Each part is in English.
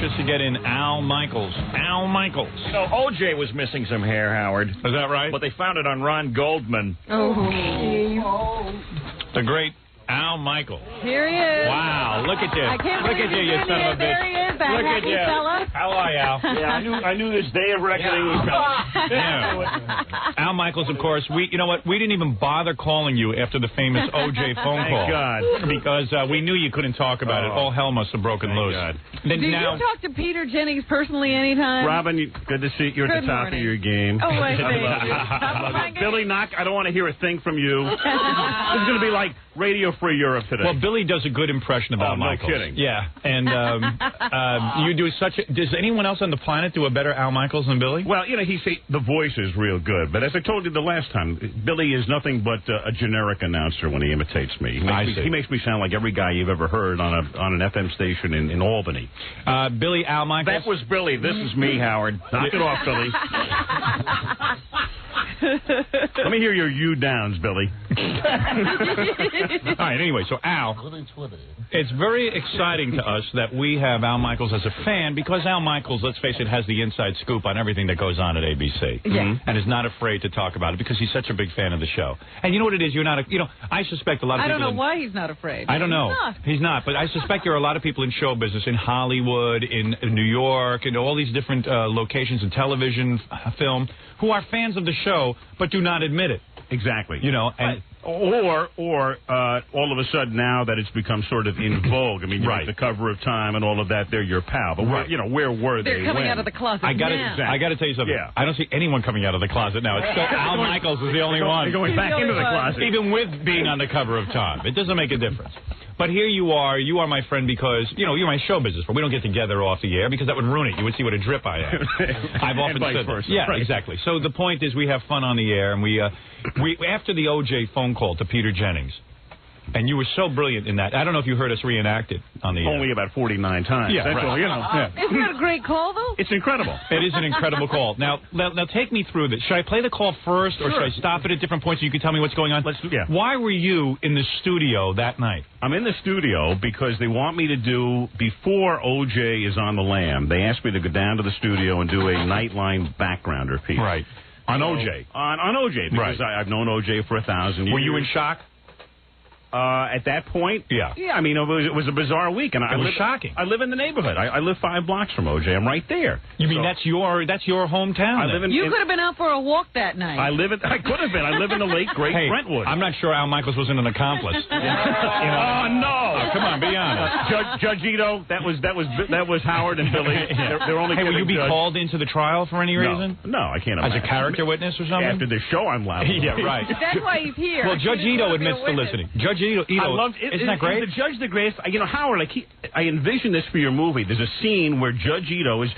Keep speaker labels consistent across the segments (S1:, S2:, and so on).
S1: anxious to get in Al Michaels. Al Michaels.
S2: So O.J. was missing some hair, Howard.
S1: Is that right?
S2: But they found it on Ron Goldman.
S3: Oh,
S1: The great Al Michaels.
S3: here he is.
S1: Wow, look at you.
S3: I can't
S1: Look
S3: believe
S1: at you, you
S3: he's
S1: son
S3: in
S1: of a
S3: here.
S1: bitch.
S3: There he is, that
S1: Look at
S3: happy
S1: you.
S3: fella.
S1: How are you, Al?
S2: Yeah, I knew this day of reckoning was coming.
S1: Yeah. Al Michaels, of course. You know what? We didn't even bother calling you after the famous O.J. phone call.
S2: Thank God.
S1: Because we knew you couldn't talk about it. All hell must have broken loose.
S2: God.
S1: Then
S3: Did
S1: now,
S3: you talk to Peter Jennings personally anytime?
S2: Robin, good to see you. You're at
S3: Good
S2: the top
S3: morning.
S2: of your game.
S3: Oh, I see.
S2: I love you. Billy Knock, I don't want to hear a thing from you. This is going to be like Radio Free Europe today.
S1: well, Billy does a good impression of Al
S2: no
S1: Michaels.
S2: kidding.
S1: Yeah, and you do such a... Does anyone else on the planet do a better Al Michaels than Billy?
S2: Well, you know, the voice is real good. But as I told you the last time, Billy is nothing but a generic announcer when he imitates me. He makes me sound like every guy you've ever heard on an FM station in Albany.
S1: Billy, Al Michaels...
S2: That was Billy. This is me, Howard. Knock it off, Billy. Let me hear your you downs, Billy.
S1: All right, anyway, so Al, it's very exciting to us that we have Al Michaels as a fan because Al Michaels, let's face it, has the inside scoop on everything that goes on at ABC.
S3: Yeah.
S1: And is not afraid to talk about it because he's such a big fan of the show. And you know what it is? You're not I suspect a lot of people...
S3: I don't know why he's not afraid.
S1: I don't know. He's not. But I suspect there are a lot of people in show business, in Hollywood, in New York, and all these different locations in television, film, who are fans of the show but do not admit it.
S2: Exactly.
S1: You know, and...
S2: Or all of a sudden now that it's become sort of in vogue. I mean, you
S1: Right.
S2: get the cover of Time and all of that. They're your pal. But where were they?
S3: They're coming
S2: when?
S3: out of the closet
S1: I got
S3: now.
S1: to tell you something.
S2: Yeah.
S1: I don't see anyone coming out of the closet now. It's still Al Michaels is the only one.
S2: They're going back
S3: He's the
S2: into the
S3: only one.
S2: closet.
S1: Even with being on the cover of Time. It doesn't make a difference. But here you are my friend because, you're my show business friend. We don't get together off the air because that would ruin it. You would see what a drip I am. I've often
S2: vice
S1: said
S2: versa.
S1: that. Yeah,
S2: Right.
S1: exactly. So the point is we have fun on the air, and we after the O.J. phone call to Peter Jennings, and you were so brilliant in that. I don't know if you heard us reenact it on the air.
S2: Only about 49 times.
S1: Yeah,
S2: That's
S1: right.
S2: all, Yeah.
S3: Isn't that a great call, though?
S2: It's incredible.
S1: It is an incredible call. Now take me through this. Should I play the call first, or should I stop it at different points so you can tell me what's going on? Why were you in the studio that night?
S2: I'm in the studio because they want me to do, before O.J. is on the lam, they asked me to go down to the studio and do a Nightline backgrounder piece.
S1: Right. On O.J.
S2: On O.J. Because I've known O.J. for 1,000 years.
S1: Were you in shock?
S2: At that point?
S1: Yeah.
S2: Yeah, I mean, it was a bizarre week. And
S1: It was shocking.
S2: I live in the neighborhood. I live 5 blocks from O.J. I'm right there.
S1: You mean that's your hometown?
S2: I live in...
S3: You could have been out for a walk that night.
S2: I could have been. I live in the late, great Brentwood.
S1: I'm not sure Al Michaels wasn't an accomplice.
S2: Oh, no.
S1: Come on, be honest.
S2: Judge Ito, that was Howard and Billy. They're only
S1: Hey, will you be called into the trial for any reason?
S2: No, I can't
S1: As
S2: imagine.
S1: a character witness or something?
S2: After the show, I'm loud.
S1: Yeah, right.
S3: That's why he's here.
S1: Well, Judge Ito admits to listening. Judge Ito, isn't that great?
S2: The Judge the Greatest. Howard, I envision this for your movie. There's a scene where Judge Ito is,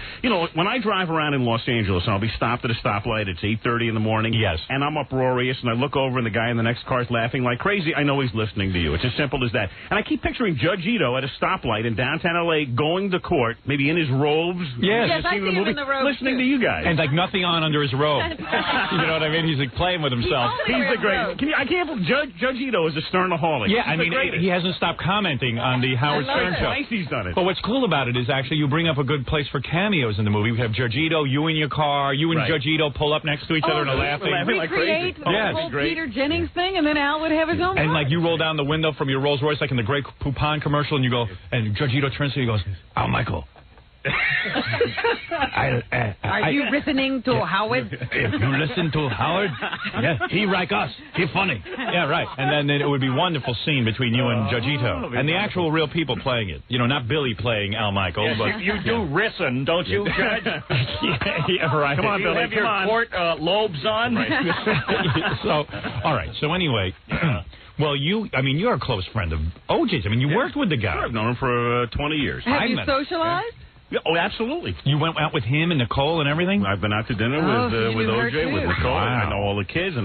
S2: when I drive around in Los Angeles and I'll be stopped at a stoplight, it's 8:30 in the morning.
S1: Yes.
S2: And I'm uproarious and I look over and the guy in the next car's laughing like crazy. I know he's listening to you. It's as simple as that. And I keep picturing Judge Ito at a stoplight in downtown L.A. going to court, maybe in his robes.
S1: Yes.
S3: Yes, I see him in the robes,
S2: listening
S3: too.
S2: to you guys.
S1: And like nothing on under his robe. You know what I mean? He's like playing with himself.
S2: He's the greatest. I can't believe Judge Ito is a sternaholic.
S1: Yeah,
S2: He's
S1: I mean,
S2: the greatest.
S1: he hasn't stopped commenting on the Howard Stern show.
S2: Twice he's done it.
S1: But what's cool about it is actually you bring up a good place for cameos in the movie. We have Judge Ito, you in your car, you and Judge Ito pull up next to each other and are laughing.
S2: like crazy.
S3: Recreate the whole Peter Jennings thing, and then Al would have his own
S1: And
S3: part.
S1: like you roll down the window from your Rolls Royce like in the Grey Poupon commercial and you go, and Judge Ito turns to you and goes, Al Michael.
S3: Are you listening to Howard?
S1: If you listen to Howard, he like us. He funny. Yeah, right. And then it would be a wonderful scene between you and Judge Ito. And the actual real people playing it. Not Billy playing Al Michaels.
S2: Yes,
S1: but
S2: you do listen, don't you, Judge?
S1: yeah, right.
S2: Come on, Billy.
S4: You have your court lobes on?
S1: All right. So anyway... Well, you're a close friend of O.J.'s. I mean, you worked with the guy.
S2: Sure, I've known him for 20 years.
S3: Have you socialized?
S2: Oh, absolutely.
S1: You went out with him and Nicole and everything?
S2: I've been out to dinner
S3: you
S2: with
S3: knew her
S2: O.J., with
S3: too.
S2: Nicole.
S1: Wow.
S2: I know all the kids.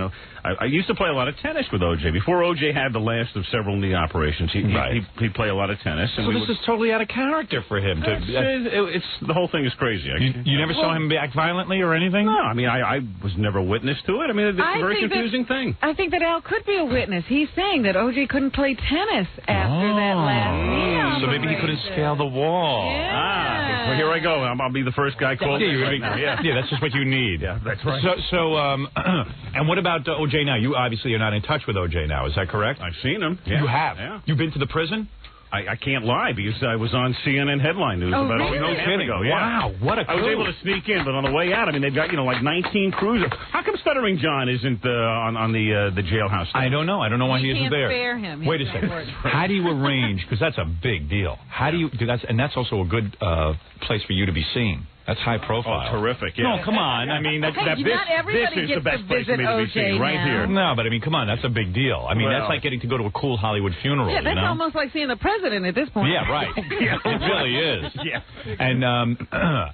S2: I used to play a lot of tennis with O.J. Before O.J. had the last of several knee operations, he'd play a lot of tennis. And
S1: So this is totally out of character for him.
S2: It's the whole thing is crazy.
S1: You never saw him act violently or anything?
S2: No, I mean, I was never witness to it. I mean, it's a very confusing thing.
S3: I think that Al could be a witness. He's saying that O.J. couldn't play tennis after that last knee
S1: So maybe he couldn't scale the wall.
S3: Yeah.
S2: Well, here I go. I'll be the first guy called.
S1: Yeah, that's just what you need.
S2: Yeah, that's right.
S1: So, and what about O.J. now? You obviously are not in touch with O.J. now. Is that correct?
S2: I've seen him.
S1: You have?
S2: Yeah.
S1: You've been to the prison?
S2: I can't lie because I was on CNN headline news about
S3: really?
S2: a week ago. Yeah.
S1: Wow, what a
S2: I was able to sneak in, but on the way out, I mean, they've got, like 19 crews. How come Stuttering John isn't on the jailhouse?
S1: I don't know. I don't know why he isn't
S3: can't
S1: there.
S3: spare him.
S1: Wait a second. How do you arrange? Because that's a big deal. How do you do that? And that's also a good place for you to be seen. That's high profile.
S2: Oh, terrific! Yeah.
S1: No, come on. I mean,
S3: Hey, not everybody
S2: this is
S3: gets
S2: the best
S3: to
S2: place for
S3: visit
S2: me to be
S3: O.J.
S2: seen, right
S3: now.
S2: here.
S1: No, but I mean, come on. That's a big deal. I mean,
S2: Well,
S1: that's like getting to go to a cool Hollywood funeral.
S3: Yeah, that's
S1: you know?
S3: almost like seeing the president at this point.
S1: Yeah, right. It really is.
S2: Yeah.
S1: And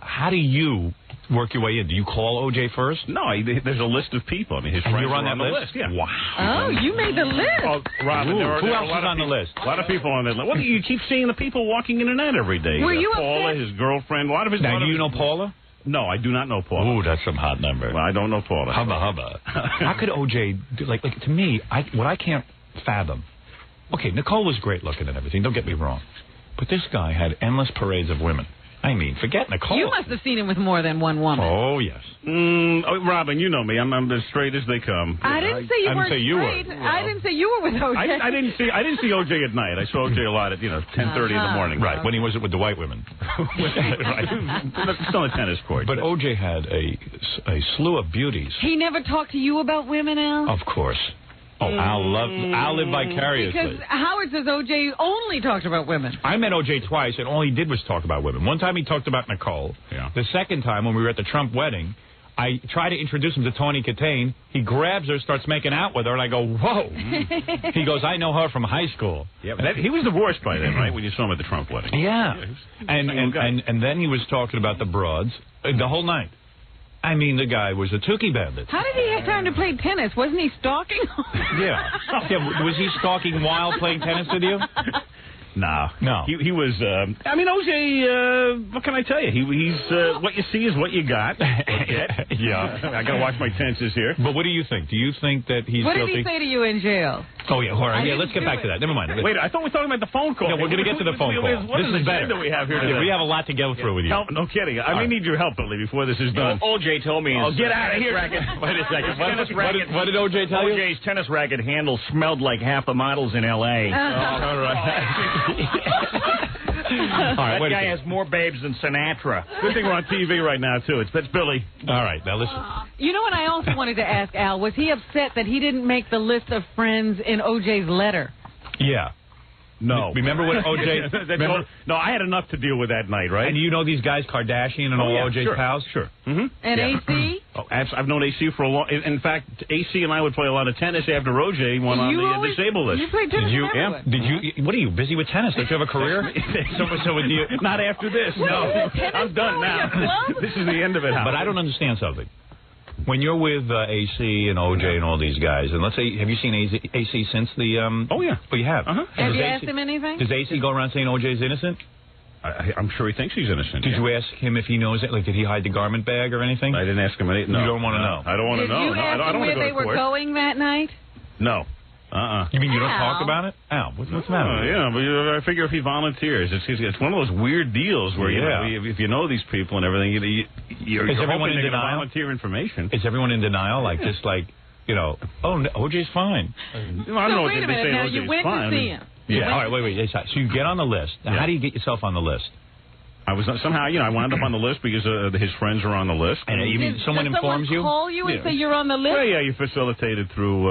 S1: how do you work your way in? Do you call O.J. first?
S2: No, there's a list of people. I mean, his friends
S1: you're on
S2: are
S1: that
S2: the
S1: list?
S2: Yeah.
S1: Wow.
S3: Oh, you made the list.
S2: Oh, Robin,
S1: Who else is on the list?
S2: A lot of people on that list. Well, you keep seeing the people walking in and out every day.
S3: Were you
S2: Paula,
S3: upset?
S2: his girlfriend, a lot of his...
S1: Now, do you know Paula?
S2: No, I do not know Paula.
S1: Ooh, that's some hot number.
S2: Well, I don't know Paula.
S1: Hubba. How could O.J. do, like to me, what I can't fathom. Okay, Nicole was great looking and everything, don't get me wrong. But this guy had endless parades of women. I mean, forget Nicole.
S3: You must have seen him with more than one woman.
S1: Oh, yes.
S2: Robin, you know me. I'm as straight as they come.
S3: I didn't say you were straight. I didn't say you were with O.J.
S2: I didn't see O.J. at night. I saw O.J. a lot at 10:30 in the morning.
S1: Right, when he was with the white women.
S2: Right. Still on the tennis court.
S1: But O.J. had a slew of beauties.
S3: He never talked to you about women, Al?
S1: Of course. Oh, I'll live vicariously.
S3: Because Howard says O.J. only talked about women.
S1: I met O.J. twice, and all he did was talk about women. One time he talked about Nicole.
S2: Yeah.
S1: The second time, when we were at the Trump wedding, I try to introduce him to Tawny Katane. He grabs her, starts making out with her, and I go, whoa. He goes, I know her from high school.
S2: Yeah, but he was divorced by then, right, when you saw him at the Trump wedding?
S1: Yeah. And then he was talking about the broads the whole night. I mean, the guy was a Tookie bandit.
S3: How did he have time to play tennis? Wasn't he stalking?
S1: Yeah. Was he stalking while playing tennis with you?
S2: No. He was, I mean, O.J., what can I tell you? He's, what you see is what you got. Yeah. I got to watch my tenses here.
S1: But what do you think? Do you think that he's guilty?
S3: What did he say to you in jail?
S1: Oh, yeah, all right. Yeah, let's get back to that. Never mind.
S2: Wait, I thought we were talking about the phone call.
S1: No, we're going to get to the phone call.
S2: This is better. We have here today.
S1: We have a lot to go through with you.
S2: No kidding. I may need your help, Billy, before this is done.
S4: O.J. told me his
S2: get out of here.
S4: Wait a second.
S1: What did O.J. tell you?
S4: O.J.'s tennis racket handle smelled like half the models in L.A.
S1: All right.
S4: That guy has more babes than Sinatra.
S2: Good thing we're on TV right now, too. That's Billy.
S1: All right, now listen.
S3: You know what I also wanted to ask Al? Was he upset that he didn't make the list of friends in O.J.'s letter?
S1: Yeah.
S2: No.
S1: Remember when O.J.
S2: No, I had enough to deal with that night, right?
S1: And you know these guys, Kardashian and all O.J.'s pals?
S2: Sure.
S3: And AC?
S2: Oh, I've known AC for a long... In fact, AC and I would play a lot of tennis after O.J. went on the disabled list.
S3: You played tennis with everyone.
S1: Did you? What are you, busy with tennis? Don't you have a career? so with you,
S2: not after this. No, I'm done now. This is the end of it.
S1: But I don't understand something. When you're with AC and OJ and all these guys, and let's say, have you seen AC since the...
S2: Oh, yeah.
S1: Oh, you have?
S2: Uh-huh.
S3: Have you asked him anything?
S1: Does AC go around saying OJ's innocent?
S2: I'm sure he thinks he's innocent.
S1: Did you ask him if he knows it? Like, did he hide the garment bag or anything?
S2: I didn't ask him anything. No.
S1: You don't want to know?
S2: I don't want to know.
S3: Did you ask him where they were going that night?
S2: No.
S1: You mean you don't talk about it? Al, what's the matter?
S2: Yeah, but I figure if he volunteers, it's one of those weird deals where if you know these people and everything, you're
S1: everyone in
S2: hoping
S1: denial?
S2: Volunteer information.
S1: Is everyone in denial? Like just like oh, no, OJ's fine.
S2: I don't know
S3: wait a minute. Now you went to see him.
S1: Yeah. All right. Wait. So you get on the list. Now, how do you get yourself on the list?
S2: I was somehow, I wound up on the list because his friends are on the list.
S1: And you mean someone informs you?
S3: Call you and say you're on the list?
S2: Well, yeah, you facilitated through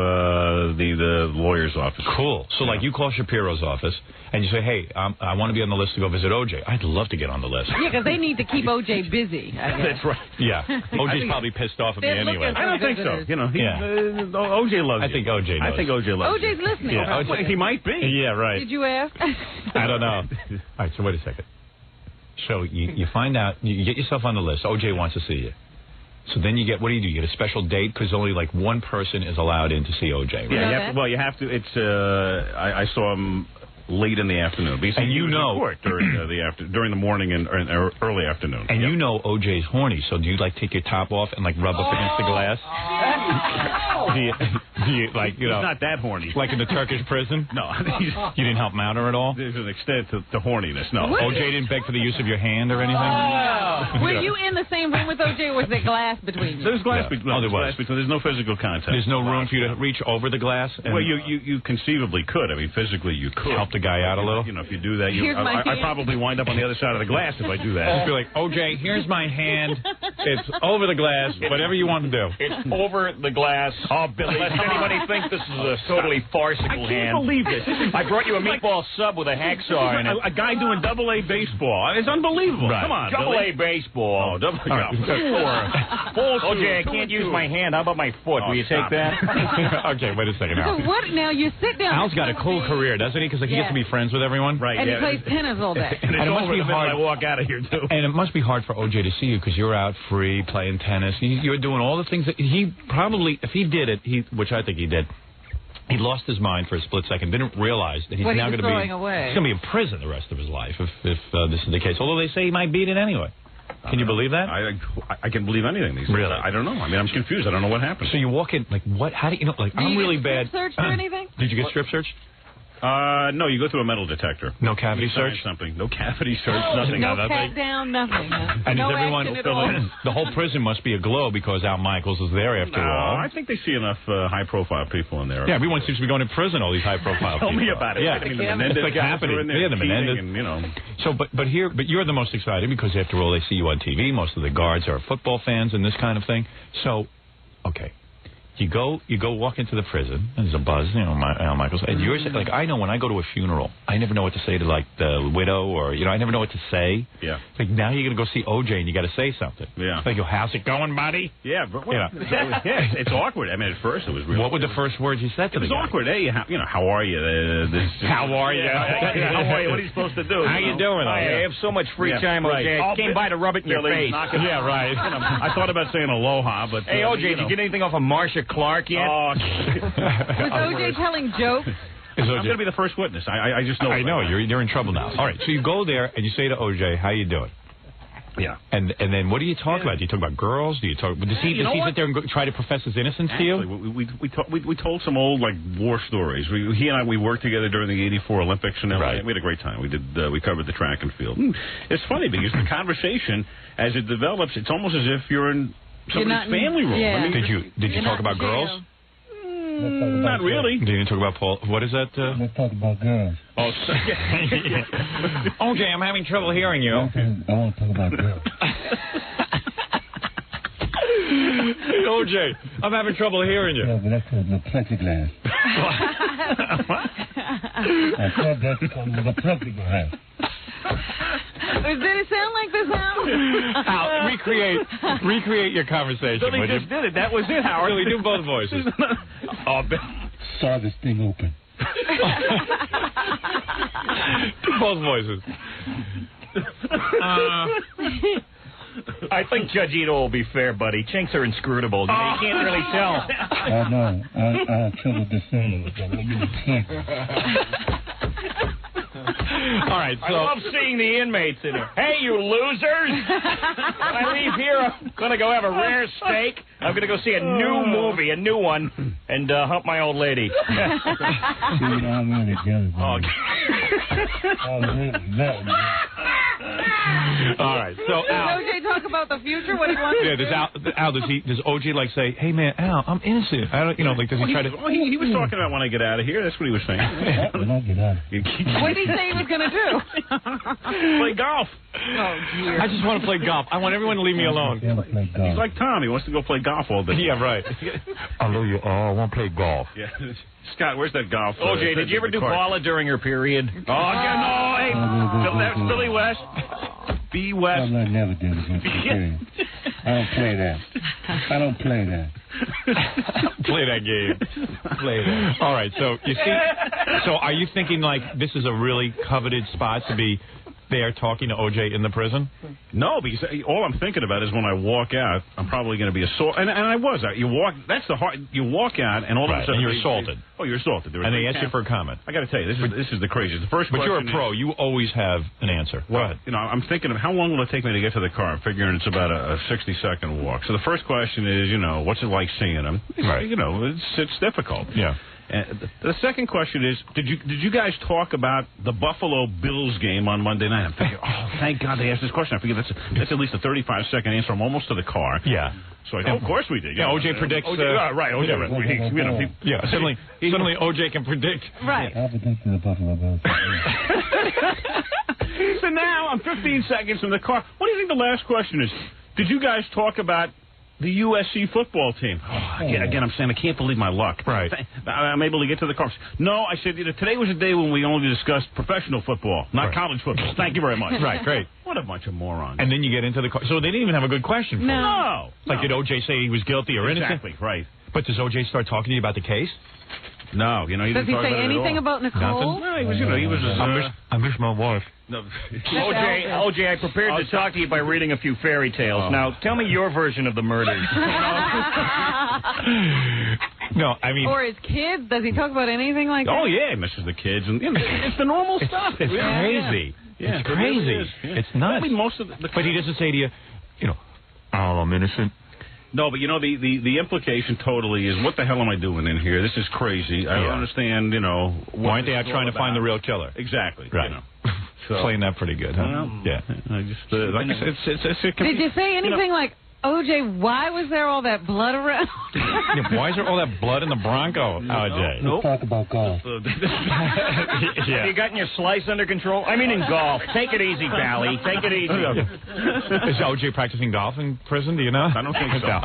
S2: the lawyer's office.
S1: Cool. So, like, you call Shapiro's office and you say, hey, I want to be on the list to go visit OJ. I'd love to get on the list.
S3: Yeah, because they need to keep OJ busy.
S2: That's right.
S1: Yeah. OJ's probably pissed off at me anyway.
S2: I don't think so. OJ loves you.
S1: I think OJ knows.
S2: I think OJ loves you.
S3: OJ's listening.
S2: Yeah, he might be.
S1: Yeah, right.
S3: Did you ask?
S1: I don't know. All right, so wait a second. So you find out, you get yourself on the list. OJ wants to see you. So then you get, what do? You get a special date because only like one person is allowed in to see OJ. Right?
S2: Yeah, you have to. It's I saw him late in the afternoon.
S1: And you know
S2: during the morning and early afternoon.
S1: And you know OJ's horny. So do you like take your top off and like rub up against the glass?
S2: He's not that horny.
S1: Like in the Turkish prison?
S2: No.
S1: You didn't help him out or at all?
S2: There's an extent to horniness, no.
S1: OJ didn't beg for the use of your hand or anything?
S3: Were you in the same room with OJ, or was there glass between you?
S2: There's glass between.
S1: Oh, there was.
S2: There's no physical contact.
S1: There's no room for you to reach over the glass?
S2: Well, you conceivably could. I mean, physically you could.
S1: Help the guy out a little?
S2: You know, if you do that, I
S3: I
S2: probably wind up on the other side of the glass if I do that.
S1: Just be like, OJ, here's my hand. It's over the glass. Whatever you want to do.
S4: It's over the glass. Oh, Billy, does anybody think this is a totally farcical hand?
S2: I can't believe this.
S4: I brought you a meatball sub with a hacksaw in it.
S2: A guy doing double-A baseball. It's unbelievable.
S1: Right.
S2: Come on,
S4: Double-A baseball.
S2: Oh, double A.
S4: OJ, I can't use my hand. How about my foot? Will you take that?
S1: Okay, wait a second, Al.
S3: So what? Now you sit down.
S1: Al's got a cool career, doesn't he? Because he gets to be friends with everyone.
S2: Right.
S3: And he plays tennis all day.
S2: And
S1: it must be hard.
S2: I walk out of here too.
S1: And it must be hard for OJ to see you because you're out free playing tennis. You're doing all the things that he probably, if he did it, which I think he did, he lost his mind for a split second. Didn't realize that he's now going to be
S3: away.
S1: He's going to be in prison the rest of his life if this is the case. Although they say he might beat it anyway. Can you believe that?
S2: I can believe anything these days.
S1: Really?
S2: I don't know. I mean, I'm confused. I don't know what happened.
S1: So you walk in, like, what? How do you know? Like, I'm really bad.
S3: Strip search or anything?
S1: Did you get strip searched?
S2: No, you go through a metal detector.
S1: No cavity search?
S2: Something. No cavity search, nothing.
S3: No pat down, nothing.
S1: And
S3: no
S1: is everyone,
S3: action at all.
S1: the whole prison must be aglow because Al Michaels is there after all.
S2: I think they see enough high-profile people in there.
S1: Yeah, everyone seems to be going to prison, all these high-profile people.
S2: Tell me about it.
S1: Yeah.
S2: I mean, the Menendez
S1: it's like happening.
S2: in there,
S1: Yeah, the Menendez.
S2: and, you know.
S1: So, but you're the most excited because after all, they see you on TV. Most of the guards are football fans and this kind of thing. So, okay. You go walk into the prison. There's a buzz, Al Michaels. And you're like, I know when I go to a funeral, I never know what to say to like the widow or I never know what to say.
S2: Yeah.
S1: Like now you're gonna go see OJ and you got to say something.
S2: Yeah.
S1: It's like, how's it going, buddy?
S2: Yeah, but it's awkward. I mean, at first it was really.
S1: What were the first words you said to the guy?
S2: It was awkward. Hey, how are you?
S1: How are you?
S2: How are you? What are you supposed to do?
S1: How you doing?
S4: I have so much free time, OJ. I came by to rub it in your face.
S1: Yeah, right.
S2: I thought about saying aloha, but
S4: hey, OJ, did you get anything off of Marsha Clark yet?
S3: Was OJ telling jokes?
S2: I'm going to be the first witness. I just know.
S1: I know. You're in trouble now. All right. So you go there and you say to OJ, how you doing?
S2: Yeah.
S1: And then what do you talk about? Do you talk about girls? Do you talk? Does he sit there and try to profess his innocence to you?
S2: We told some old like war stories. He and I worked together during the '84 Olympics and
S1: right.
S2: We had a great time. We covered the track and field. It's funny because the conversation as it develops, it's almost as if you're in somebody's family room.
S3: Yeah.
S2: I mean,
S1: did you talk about girls?
S2: Not really.
S1: Did you talk about Paul? What is that?
S5: Let's talk about girls.
S2: Oh,
S1: OJ, I'm having trouble hearing you.
S5: I want to talk about girls.
S1: OJ, I'm having trouble hearing you.
S5: Yeah, but that's the plexiglass. I said that's because of the plexiglass.
S3: Did it sound like this, Al?
S1: Al, recreate your conversation.
S2: Billy just did it. That was it, Howard.
S1: Billy, do both voices.
S5: Saw this thing open.
S1: Do both voices.
S4: I think Judge Ito will be fair, buddy. Chinks are inscrutable. You can't really tell.
S5: I know. I have trouble discerning with that.
S1: All right, so
S4: I love seeing the inmates in here. Hey, you losers! When I leave here, I'm going to go have a rare steak. I'm going to go see a new movie, a new one, and hump my old lady.
S5: See, I'm really jealous. I'm really jealous.
S1: all right, so Al.
S3: Does OJ talk about the future? What he wants to do?
S1: Does OJ like say, hey man, Al, I'm innocent? I don't, like does he try to?
S2: He was talking about when I get out of here. That's what he was saying.
S5: When I get out of here.
S3: What did he say he was going to do?
S2: Play golf.
S3: Oh, dear.
S1: I just want to play golf. I want everyone to leave me alone.
S2: He's like Tom. He wants to go play golf all day.
S1: Yeah, right.
S5: I love you. I want to play golf.
S2: Yeah. Scott, where's that golf?
S4: OJ, did you ever do Paula during her period?
S2: Oh, yeah, no. Hey, that's Billy West. B. West.
S5: I never did it. I don't play that. I don't play that.
S1: Play that game. Play that. All right, so you see, so are you thinking like this is a really coveted spot to be? there talking to O.J. in the prison?
S2: No, because all I'm thinking about is when I walk out, I'm probably going to be assaulted. And I was. You walk. That's the hard. You walk out, and all of a sudden
S1: you're assaulted.
S2: You're assaulted.
S1: And they ask you for a comment.
S2: I got to tell you, this is the craziest. The first.
S1: But you're a
S2: question
S1: pro. You always have an answer. Go ahead.
S2: You know, I'm thinking of how long will it take me to get to the car. I'm figuring it's about a 60-second walk. So the first question is, you know, what's it like seeing them?
S1: Right.
S2: You know, it's difficult.
S1: Yeah.
S2: And the second question is, did you guys talk about the Buffalo Bills game on Monday night? I'm thinking, oh, thank God they asked this question. I figure that's at least a 35-second answer. I'm almost to the car.
S1: Yeah.
S2: So of course we did.
S1: Yeah, O.J. predicts.
S2: Right. O.J.
S1: Suddenly O.J. can predict.
S3: Right.
S5: I predicted the Buffalo Bills.
S2: So now I'm 15 seconds from the car. What do you think the last question is? Did you guys talk about the USC football team? Again, I'm saying I can't believe my luck.
S1: Right.
S2: I'm able to get to the car. No, I said, today was a day when we only discussed professional football, not college football. Thank you very much.
S1: Right, great.
S2: What a bunch of morons.
S1: And then you get into the car. So they didn't even have a good question for you.
S2: No.
S1: Like, did O.J. say he was guilty or innocent?
S2: Exactly, right.
S1: But does O.J. start talking to you about the case?
S2: No, he
S3: Does
S2: didn't
S3: he
S2: talk
S3: say
S2: about
S3: anything about Nicole?
S2: No, he was
S1: I miss my wife.
S2: No.
S4: OJ, I prepared to talk to you by reading a few fairy tales. Now, tell me your version of the murders.
S1: No, I mean...
S3: Or his kids? Does he talk about anything like that?
S2: Oh, yeah, he misses the kids. And it's the normal stuff.
S1: It's crazy.
S2: Yeah,
S1: it's crazy.
S2: It is. Yeah.
S1: It's nuts.
S2: I mean, most of
S1: but he doesn't say to you, oh, I'm innocent.
S2: No, but the implication totally is, what the hell am I doing in here? This is crazy. I don't understand,
S1: Why aren't they out trying to find the real killer?
S2: Exactly.
S1: Right. So, playing that pretty good, huh?
S2: Well,
S1: yeah.
S2: I just, like I said,
S3: Did you say anything like, O.J., why was there all that blood around?
S1: Why is there all that blood in the Bronco, O.J.?
S5: Let's talk about golf.
S4: Have you gotten your slice under control? I mean, in golf. Take it easy, Bally. Take it easy.
S1: Is O.J. practicing golf in prison? Do you know?
S2: I don't think so.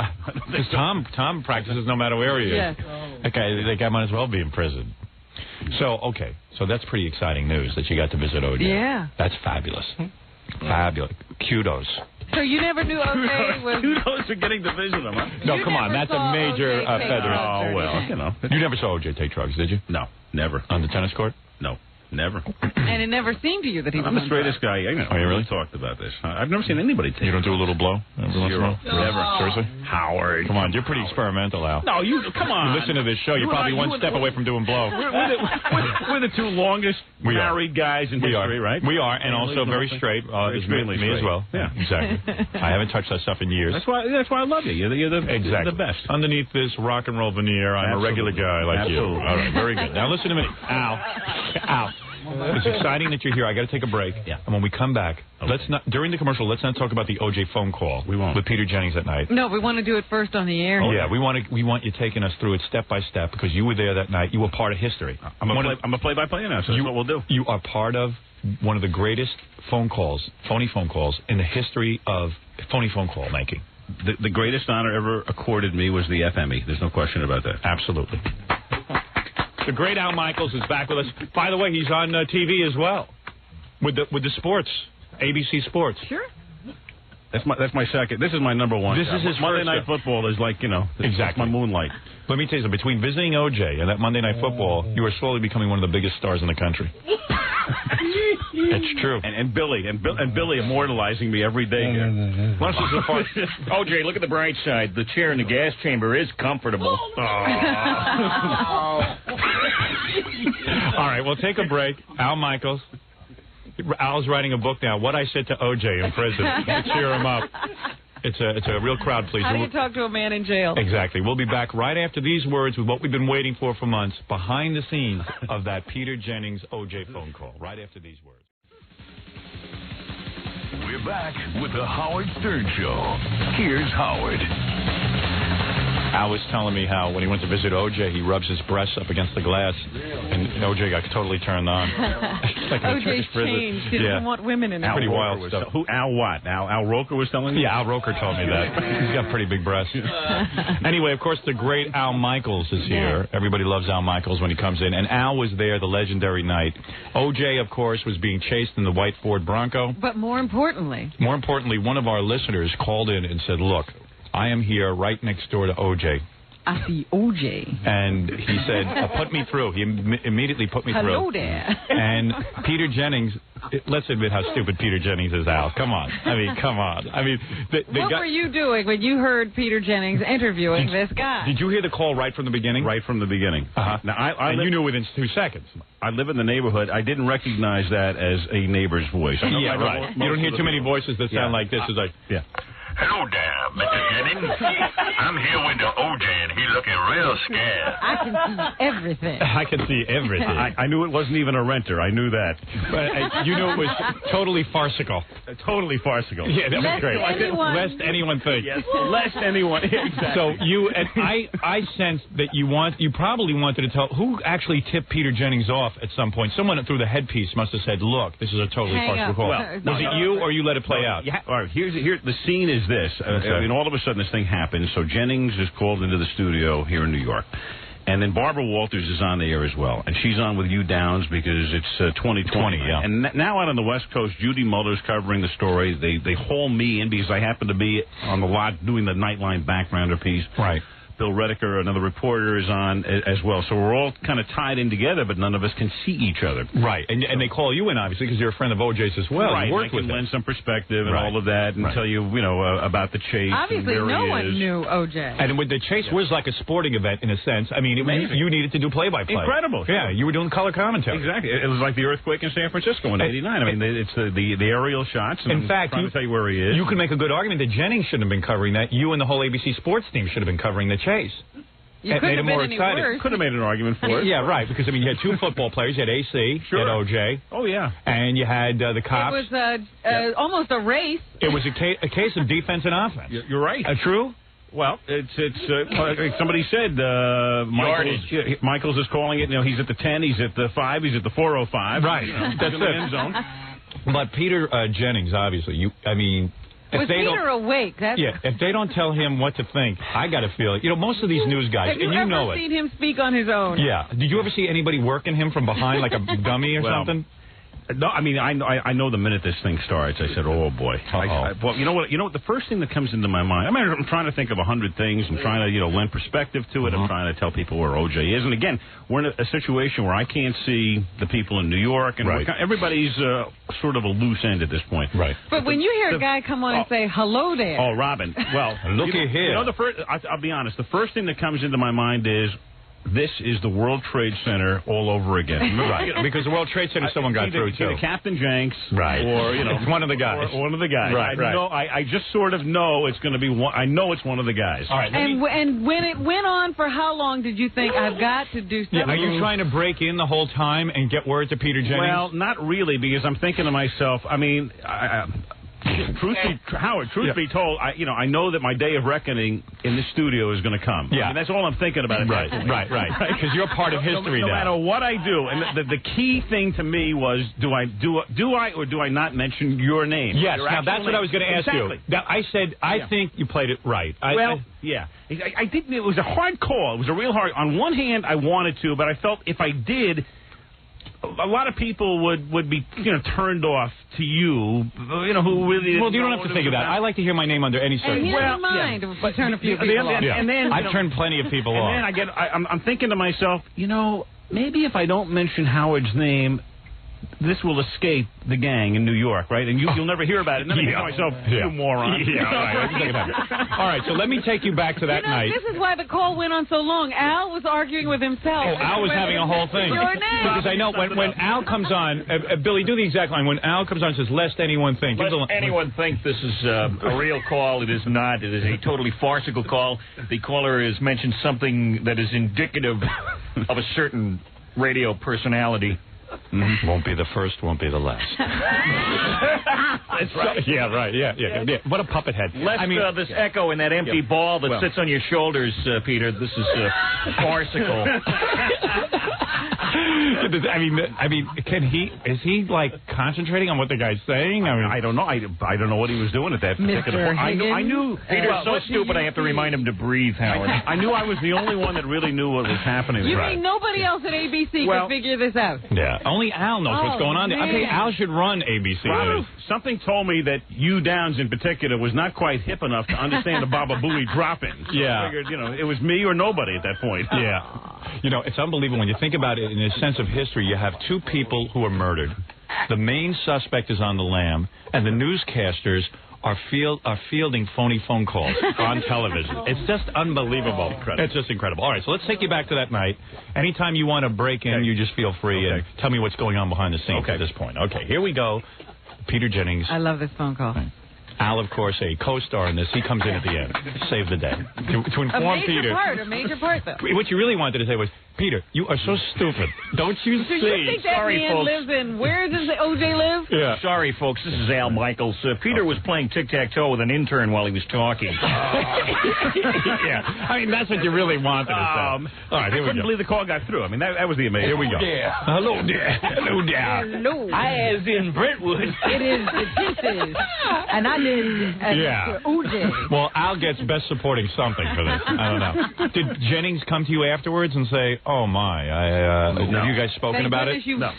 S1: Because Tom practices no matter where he is.
S3: Yes.
S1: Okay, that guy might as well be in prison. So that's pretty exciting news that you got to visit O.J.
S3: Yeah.
S1: That's fabulous. Fabulous. Kudos.
S3: So you never knew O.J. was...
S2: Kudos for getting to visit him, huh?
S1: No, come on. That's a major feather.
S2: Oh, well,
S1: You never saw O.J. take drugs, did you?
S2: No, never.
S1: On the tennis court?
S2: No. Never.
S3: And it never seemed to you that he was
S2: I'm the straightest guy. You
S1: really?
S2: We talked about this. I've never seen anybody take.
S1: You don't do a little blow?
S2: Zero. Never.
S1: Seriously?
S2: Howard.
S1: Come on, you're pretty experimental, Al.
S2: No, come on.
S1: You listen to this show, you're probably one step away from doing blow.
S2: We're the two longest married guys in history, right?
S1: We are, and also very straight.
S2: Extremely
S1: me as well.
S2: Yeah,
S1: exactly. I haven't touched that stuff in years.
S2: That's why I love you. You're the best.
S1: Underneath this rock and roll veneer, I'm a regular guy like you. All right, very good. Now listen to me, Al. It's exciting that you're here. I got to take a break.
S2: Yeah.
S1: And when we come back, during the commercial, let's not talk about the O.J. phone call.
S2: We won't.
S1: With Peter Jennings at night.
S3: No, we want to do it first on the air.
S1: Oh, yeah, we want you taking us through it step by step because you were there that night. You were part of history.
S2: I'm a play-by-play announcer. That's what we'll do.
S1: You are part of one of the greatest phony phone calls in the history of phony phone call making.
S2: The greatest honor ever accorded me was the FME. There's no question about that.
S1: Absolutely. The great Al Michaels is back with us. By the way, he's on TV as well with the sports, ABC Sports.
S3: Sure.
S2: That's my second. This is my number one.
S1: This is his
S2: Monday Night Football is like, exactly my moonlight.
S1: Let me tell you something. Between visiting O.J. and that Monday Night Football, you are slowly becoming one of the biggest stars in the country. It's true.
S2: And Billy immortalizing me every day here.
S4: O.J., look at the bright side. The chair in the gas chamber is comfortable.
S1: All right, we'll take a break. Al Michaels. Al's writing a book now, What I Said to O.J. in Prison. Cheer him up. It's a real crowd pleaser.
S3: How do you talk to a man in jail?
S1: Exactly. We'll be back right after these words with what we've been waiting for months, behind the scenes of that Peter Jennings O.J. phone call. Right after these words.
S6: We're back with the Howard Stern Show. Here's Howard.
S1: Al was telling me how when he went to visit O.J., he rubs his breasts up against the glass, and O.J. got totally turned on. Like
S3: O.J.'s changed. He doesn't want women in it.
S1: Pretty wild stuff.
S2: Al what? Al Roker was telling you?
S1: Yeah, Al Roker told me that. He's got pretty big breasts. Anyway, of course, the great Al Michaels is here. Everybody loves Al Michaels when he comes in. And Al was there the legendary night. O.J., of course, was being chased in the white Ford Bronco.
S3: But more importantly,
S1: one of our listeners called in and said, look, I am here right next door to O.J.
S3: I see O.J.
S1: And he said, put me through. He immediately put me through.
S3: Hello there.
S1: And Peter Jennings, let's admit how stupid Peter Jennings is, Al. Come on. I mean, come on. I mean,
S3: what were you doing when you heard Peter Jennings interviewing this guy?
S1: Did you hear the call right from the beginning?
S2: Right from the beginning.
S1: Uh-huh.
S2: Now,
S1: you knew within 2 seconds.
S2: I live in the neighborhood. I didn't recognize that as a neighbor's voice.
S1: Yeah, right. You don't hear too many voices that sound like this. It's like,
S2: yeah.
S6: Hello there, Mr. Jennings. I'm here with the OJ, and he's looking real scared.
S3: I can see everything.
S1: I can see everything.
S2: I knew it wasn't even a renter. I knew that.
S1: But you knew it was totally farcical.
S2: Totally farcical.
S1: Yeah, that was great. Lest anyone think.
S2: Yes, lest anyone. Exactly.
S1: So you and I sensed that you probably wanted to tell who actually tipped Peter Jennings off at some point. Someone through the headpiece must have said, "Look, this is a totally farcical call."
S2: Well,
S1: was it you or you let it play out?
S2: Yeah. All right. Here, the scene is this. And all of a sudden, this thing happens. So Jennings is called into the studio here in New York. And then Barbara Walters is on the air as well. And she's on with Hugh Downs because it's 2020.
S1: Yeah.
S2: And now out on the West Coast, Judy Muller's covering the story. They haul me in because I happen to be on the lot doing the Nightline backgrounder piece.
S1: Right.
S2: Bill Redeker, another reporter, is on as well. So we're all kind of tied in together, but none of us can see each other.
S1: Right. And they call you in, obviously, because you're a friend of OJ's as well.
S2: Right.
S1: You worked
S2: I can
S1: with
S2: lend some perspective and all of that and tell you, about the chase.
S3: Obviously,
S2: and where
S3: no
S2: he
S3: one
S2: is.
S3: knew O.J.
S1: And with the chase was like a sporting event in a sense. I mean, you needed to do play-by-play.
S2: Incredible.
S1: Yeah, you were doing color commentary.
S2: Exactly. It was like the earthquake in San Francisco in '89. I mean, it's the aerial shots. And
S1: in fact,
S2: I'm trying to tell you where he is.
S1: You could make a good argument that Jennings shouldn't have been covering that. You and the whole ABC sports team should have been covering the chase.
S3: You couldn't have been any worse.
S2: Could have made an argument for it.
S1: Yeah, right. Because I mean, you had two football players. You had AC.
S2: Sure.
S1: You had OJ.
S2: Oh yeah.
S1: And you had the cops.
S3: It was almost a race.
S1: It was a case of defense and offense.
S2: You're right.
S1: True.
S2: Well, it's somebody said Michaels is calling it. He's at the 10, he's at the 5, he's at the 405.
S1: Right. That's
S2: in the end zone.
S1: But Peter Jennings, obviously,
S3: Was Peter awake?
S1: If they don't tell him what to think, I got to feel it. Most of these news guys,
S3: and you know it. Have you ever seen him speak on his own?
S1: Yeah. Did you ever see anybody working him from behind like a dummy or something?
S2: No, I mean, I know the minute this thing starts, I said, oh, boy. Well, you know what? The first thing that comes into my mind, I'm trying to think of 100 things. I'm trying to, lend perspective to it. I'm trying to tell people where OJ is. And again, we're in a situation where I can't see the people in New York. And everybody's sort of a loose end at this point.
S1: Right.
S3: But when you hear a guy come on and say, hello there.
S2: Oh, Robin. Well,
S1: looky here.
S2: I'll be honest. The first thing that comes into my mind is, this is the World Trade Center all over again.
S1: Right. Because the World Trade Center, someone got through, too.
S2: Either Captain Jenks.
S1: Right.
S2: Or,
S1: it's one of the guys.
S2: Or one of the guys.
S1: Right,
S2: I just sort of know it's going to be one. I know it's one of the guys.
S1: All right.
S3: And when it went on for how long did you think, I've got to do something?
S1: Yeah, are you trying to break in the whole time and get word to Peter Jennings?
S2: Well, not really, because I'm thinking to myself, I mean, truth be told, I know that my day of reckoning in the studio is going to come.
S1: Yeah.
S2: I mean, that's all I'm thinking about.
S1: Right. Because you're part of history
S2: no
S1: now.
S2: No matter what I do, and the key thing to me was, do I or do I not mention your name?
S1: Yes. Now that's what I was going to ask you. Now, I said I think you played it right.
S2: Yeah. I think it was a hard call. It was a real hard. On one hand, I wanted to, but I felt if I did, a lot of people would be turned off to you, who really.
S1: Well, you don't have to think of that. I like to hear my name under any circumstance.
S3: And he doesn't mind if we turn a few people off.
S2: And then
S1: I've turned plenty of people off.
S2: And then I'm thinking to myself, maybe if I don't mention Howard's name, this will escape the gang in New York, right? And you'll never hear about it. And then I think to myself, you moron.
S1: All right, so let me take you back to that night.
S3: This is why the call went on so long. Al was arguing with himself.
S1: Oh, Al was having a whole thing.
S3: Your name.
S1: Because I know when Al comes on, Billy, do the exact line. When Al comes on and says, lest anyone think.
S4: Lest anyone think this is a real call. It is not. It is a totally farcical call. The caller has mentioned something that is indicative of a certain radio personality.
S1: Mm-hmm. Won't be the first, won't be the last.
S2: That's right.
S1: Yeah, right. Yeah. What a puppet head.
S4: This echo and that empty ball that sits on your shoulders, Peter. This is farcical.
S1: But I mean, is he like concentrating on what the guy's saying? I mean,
S2: I don't know. I don't know what he was doing at that particular point. I knew
S4: Peter's so stupid. I have to remind him to breathe, Howard.
S2: I knew I was the only one that really knew what was happening.
S3: You mean nobody else at ABC could figure this out?
S1: Yeah, only Al knows what's going on. I think Al should run ABC.
S2: Right. Something told me that you Downs in particular was not quite hip enough to understand the Baba Booey drop-in. So I figured, it was me or nobody at that point.
S1: Yeah. It's unbelievable when you think about it in a sense of history. You have two people who are murdered. The main suspect is on the lam, and the newscasters are fielding phony phone calls on television. It's just unbelievable. It's just incredible. All right, so let's take you back to that night. Anytime you want to break in, you just feel free and tell me what's going on behind the scenes at this point. Okay, here we go. Peter Jennings.
S3: I love this phone call.
S1: Al, of course, a co-star in this. He comes in at the end. Save the day. To inform Peter.
S3: A major part, though.
S1: What you really wanted to say was, Peter, you are so stupid. Don't you see?
S3: Do you think that man lives in, where does O.J. live?
S1: Yeah.
S4: Sorry, folks, this is Al Michaels. Peter was playing tic-tac-toe with an intern while he was talking.
S1: Yeah. I mean, that's what you really wanted to say. All right, here we go.
S2: I couldn't believe the call got through. I mean, that was the amazing.
S1: Here we go. Hello there. Hello there.
S3: Hello.
S4: I was in Brentwood.
S3: It is the Kisses. And I live O.J.
S1: Well, Al gets best supporting something for this. I don't know. Did Jennings come to you afterwards and say, oh, my, have you guys spoken about it?
S3: No.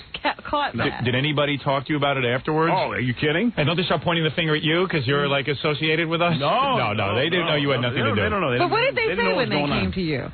S3: Caught that.
S1: Did anybody talk to you about it afterwards?
S2: Oh, are you kidding?
S1: And don't they start pointing the finger at you because you're, like, associated with us?
S2: No.
S1: They didn't know you had nothing to do.
S2: They don't know.
S3: But what did they say when they came to you?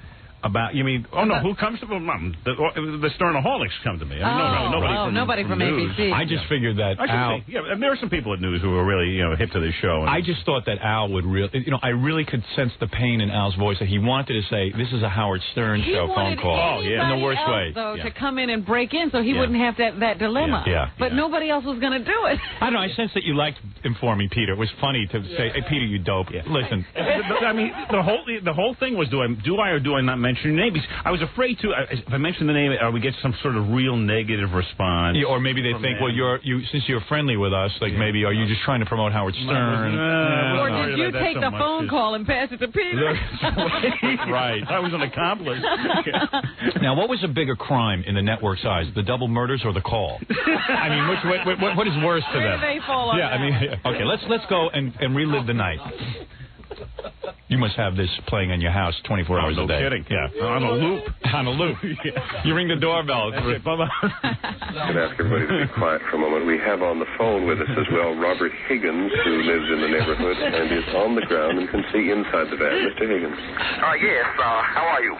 S2: About, you mean, who comes to them? The Sternaholics come to me. I mean,
S3: nobody from ABC.
S1: I just figured that Al...
S2: there are some people at News who are really, hip to this show.
S1: I just thought that Al would really... I really could sense the pain in Al's voice that he wanted to say, this is a Howard Stern show phone call.
S3: In the worst way. Though, to come in and break in so he wouldn't have that dilemma. But nobody else was going to do it.
S1: I don't know. I sense that you liked informing Peter. It was funny to say, hey, Peter, you dope. Listen.
S2: I mean, the whole thing was, do I or do I not mention your name? I was afraid to. If I mention the name, we get some sort of real negative response.
S1: Yeah, or maybe they think, well, since you're friendly with us, like maybe are you just trying to promote Howard Stern?
S3: Or did you take the phone call and pass it to Peter?
S1: Right.
S2: I was an accomplice.
S1: Now, what was a bigger crime in the network's eyes, the double murders or the call? I mean, what is worse to them?
S3: Where do they fall on that?
S1: I mean, okay, let's go and relive the night. You must have this playing in your house 24 hours a day.
S2: No kidding.
S1: Yeah.
S2: On a loop.
S1: On a loop. You ring the doorbell.
S7: I'm going to ask everybody to be quiet for a moment. We have on the phone with us as well Robert Higgins, who lives in the neighborhood and is on the ground and can see inside the van. Mr. Higgins.
S6: Yes, how are you?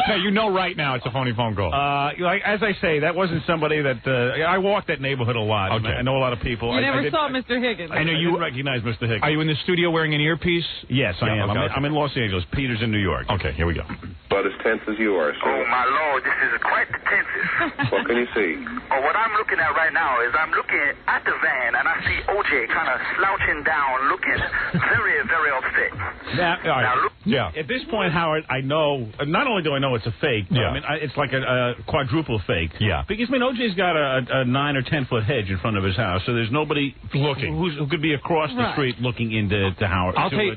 S1: Hey, you know right now it's a phony phone call.
S2: As I say, that wasn't somebody that... I walk that neighborhood a lot.
S1: Okay.
S2: I know a lot of people.
S3: You never saw Mr. Higgins.
S2: I know you recognize Mr. Higgins.
S1: Are you in the studio wearing an earpiece?
S2: Yes, I am. Okay. I'm in Los Angeles. Peter's in New York.
S1: Okay, here we go.
S7: About as tense as you are, sir.
S6: Oh, my Lord, this is quite the tensest.
S7: What can you see?
S6: What I'm looking at right now is I'm looking at the van, and I see O.J. kind of slouching down, looking very, very upset.
S2: Now, look. Yeah. At this point, Howard, I know, not only do I know it's a fake, but I mean, it's like a quadruple fake.
S1: Yeah.
S2: Because, I mean, O.J.'s got a 9 or 10 foot hedge in front of his house, so there's nobody
S1: looking
S2: who could be across the street looking into Howard,